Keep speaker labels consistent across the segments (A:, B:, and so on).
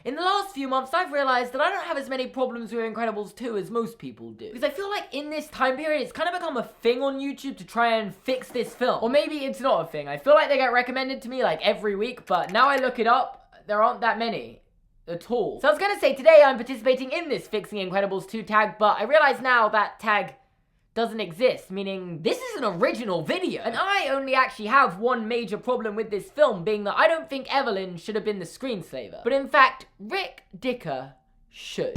A: In the last few months, I've realized that I don't have as many problems with Incredibles 2 as most people do. Because I feel like in this time period, it's kind of become a thing on YouTube to try and fix this film. Or maybe it's not a thing. I feel like they get recommended to me like every week, but now I look it up, there aren't that many at all. So I was gonna say today I'm participating in this Fixing Incredibles 2 tag, but I realize now that tag doesn't exist, meaning this is an original video. And I only actually have one major problem with this film, being that I don't think Evelyn should have been the Screenslaver. But in fact, Rick Dicker should.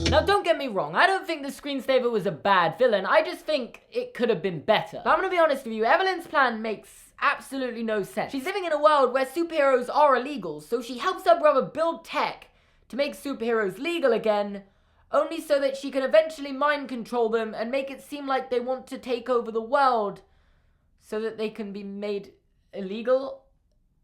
A: Now don't get me wrong, I don't think the Screenslaver was a bad villain, I just think it could have been better. But I'm gonna be honest with you, Evelyn's plan makes absolutely no sense. She's living in a world where superheroes are illegal, so she helps her brother build tech to make superheroes legal again, only so that she can eventually mind control them and make it seem like they want to take over the world so that they can be made illegal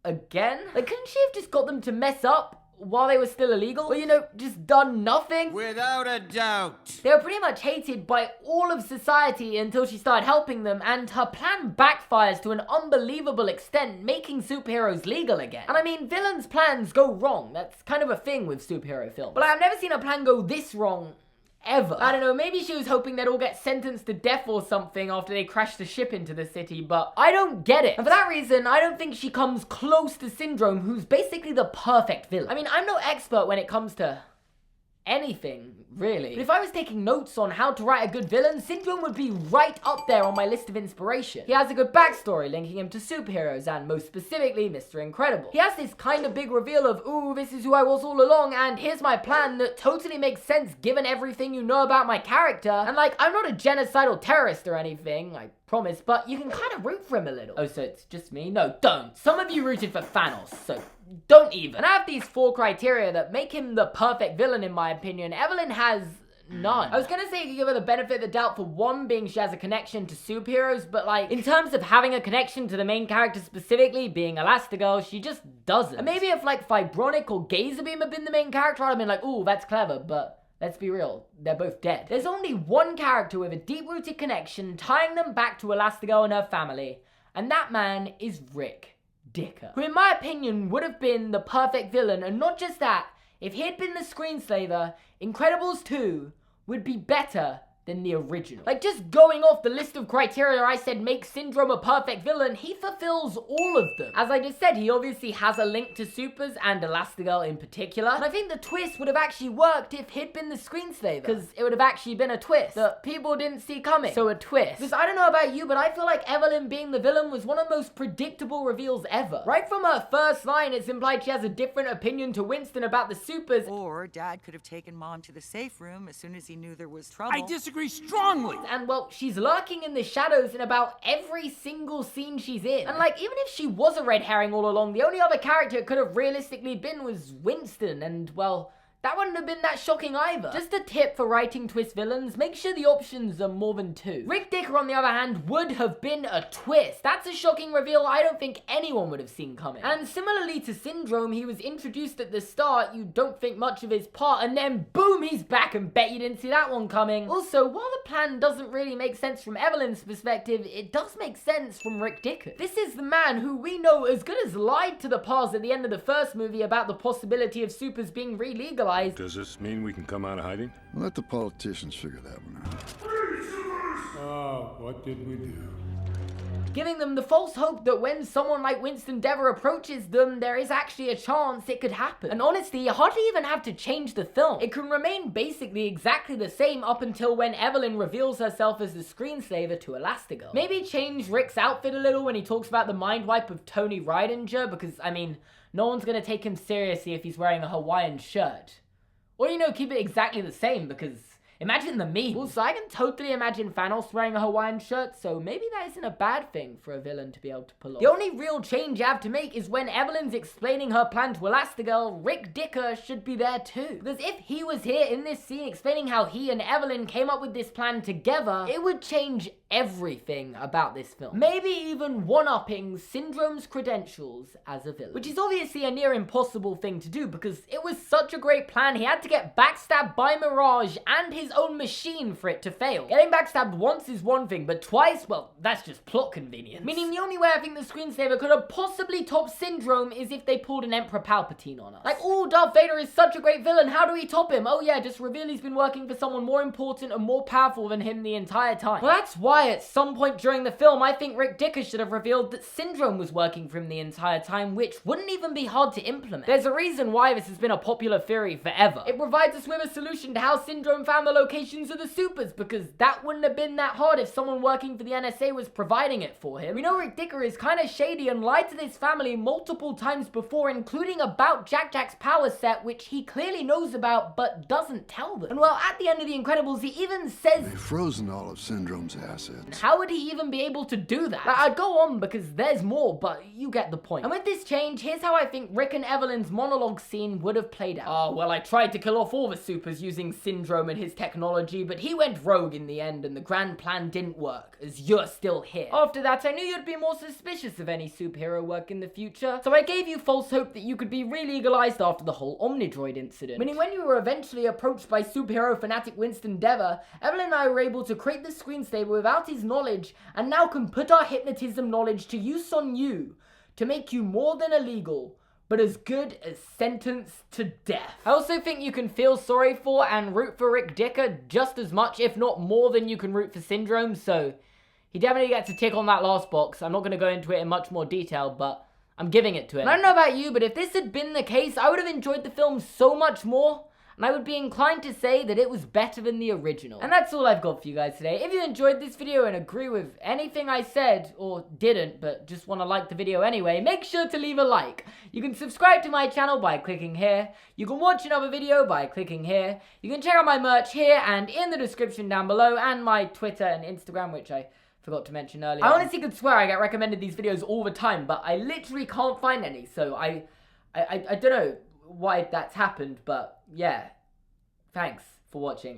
A: again? Like, couldn't she have just got them to mess up while they were still illegal? Or, you know, just done nothing?
B: Without a doubt.
A: They were pretty much hated by all of society until she started helping them, and her plan backfires to an unbelievable extent, making superheroes legal again. And I mean, villains' plans go wrong. That's kind of a thing with superhero films. But I've never seen a plan go this wrong ever. I don't know, maybe she was hoping they'd all get sentenced to death or something after they crashed the ship into the city, but I don't get it. And for that reason, I don't think she comes close to Syndrome, who's basically the perfect villain. I mean, I'm no expert when it comes to anything, really. But if I was taking notes on how to write a good villain, Syndrome would be right up there on my list of inspiration. He has a good backstory linking him to superheroes, and most specifically, Mr. Incredible. He has this kind of big reveal of, ooh, this is who I was all along, and here's my plan that totally makes sense given everything you know about my character. And like, I'm not a genocidal terrorist or anything, I promise, but you can kind of root for him a little. Oh, so it's just me? No, don't. Some of you rooted for Thanos, so don't even. And I have these 4 criteria that make him the perfect villain in my opinion. Evelyn has none. I was gonna say you could give her the benefit of the doubt for one, being she has a connection to superheroes, but like, in terms of having a connection to the main character specifically, being Elastigirl, she just doesn't. And maybe if like Fibronic or Gazerbeam had been the main character, I'd have been like, ooh, that's clever, but let's be real, they're both dead. There's only one character with a deep-rooted connection tying them back to Elastigirl and her family, and that man is Rick Dicker, who in my opinion would have been the perfect villain. And not just that, if he had been the Screenslaver, Incredibles 2 would be better than the original. Like, just going off the list of criteria I said make Syndrome a perfect villain, he fulfills all of them. As I just said, he obviously has a link to Supers and Elastigirl in particular, and I think the twist would have actually worked if he'd been the Screenslaver, because it would have actually been a twist that people didn't see coming. So a twist. Because I don't know about you, but I feel like Evelyn being the villain was one of the most predictable reveals ever. Right from her first line, it's implied she has a different opinion to Winston about the Supers.
C: Or Dad could have taken Mom to the safe room as soon as he knew there was trouble.
D: I disagree strongly.
A: And well, she's lurking in the shadows in about every single scene she's in. And like, even if she was a red herring all along, the only other character it could have realistically been was Winston, and well, that wouldn't have been that shocking either. Just a tip for writing twist villains, make sure the options are more than 2. Rick Dicker, on the other hand, would have been a twist. That's a shocking reveal I don't think anyone would have seen coming. And similarly to Syndrome, he was introduced at the start, you don't think much of his part, and then boom, he's back, and bet you didn't see that one coming. Also, while the plan doesn't really make sense from Evelyn's perspective, it does make sense from Rick Dicker. This is the man who we know as good as lied to the Pars at the end of the first movie about the possibility of supers being re-legalized.
E: Does this mean we can come out of hiding?
F: Let the politicians figure that one out.
D: Oh, what did we do?
A: Giving them the false hope that when someone like Winston Dever approaches them, there is actually a chance it could happen. And honestly, you hardly even have to change the film. It can remain basically exactly the same up until when Evelyn reveals herself as the Screenslaver to Elastigirl. Maybe change Rick's outfit a little when he talks about the mind wipe of Tony Ridinger, because, I mean, no one's gonna take him seriously if he's wearing a Hawaiian shirt. Or, you know, keep it exactly the same, because imagine the meme. Also, I can totally imagine Thanos wearing a Hawaiian shirt, so maybe that isn't a bad thing for a villain to be able to pull off. The only real change you have to make is when Evelyn's explaining her plan to Elastigirl, Rick Dicker should be there too. Because if he was here in this scene explaining how he and Evelyn came up with this plan together, it would change everything about this film. Maybe even one-upping Syndrome's credentials as a villain. Which is obviously a near impossible thing to do because it was such a great plan. He had to get backstabbed by Mirage and his own machine for it to fail. Getting backstabbed once is one thing, but twice, well, that's just plot convenience. Meaning the only way I think the Screenslaver could have possibly topped Syndrome is if they pulled an Emperor Palpatine on us. Like, oh, Darth Vader is such a great villain, how do we top him? Oh yeah, just reveal he's been working for someone more important and more powerful than him the entire time. Well, that's why at some point during the film, I think Rick Dicker should have revealed that Syndrome was working for him the entire time, which wouldn't even be hard to implement. There's a reason why this has been a popular theory forever. It provides us with a solution to how Syndrome found the locations of the supers, because that wouldn't have been that hard if someone working for the NSA was providing it for him. We know Rick Dicker is kind of shady and lied to this family multiple times before, including about Jack's power set, which he clearly knows about but doesn't tell them. And well, at the end of The Incredibles, he even says
F: They've frozen all of Syndrome's assets.
A: how would he even be able to do that? I'd go on because there's more, but you get the point. And with this change, here's how I think Rick and Evelyn's monologue scene would have played out. Oh, well, I tried to kill off all the supers using Syndrome and his technology, but he went rogue in the end and the grand plan didn't work, as you're still here. After that, I knew you'd be more suspicious of any superhero work in the future, so I gave you false hope that you could be re-legalized after the whole Omnidroid incident. Meaning when you were eventually approached by superhero fanatic Winston Dever, Evelyn and I were able to create the Screenslaver without his knowledge, and now can put our hypnotism knowledge to use on you to make you more than illegal, but as good as sentenced to death. I also think you can feel sorry for and root for Rick Dicker just as much, if not more, than you can root for Syndrome, so he definitely gets a tick on that last box. I'm not going to go into it in much more detail, but I'm giving it to him. And I don't know about you, but if this had been the case, I would have enjoyed the film so much more, and I would be inclined to say that it was better than the original. And that's all I've got for you guys today. If you enjoyed this video and agree with anything I said, or didn't, but just want to like the video anyway, make sure to leave a like. You can subscribe to my channel by clicking here. You can watch another video by clicking here. You can check out my merch here and in the description down below, and my Twitter and Instagram, which I forgot to mention earlier. I honestly could swear I get recommended these videos all the time, but I literally can't find any, so I don't know why that's happened, but yeah, thanks for watching.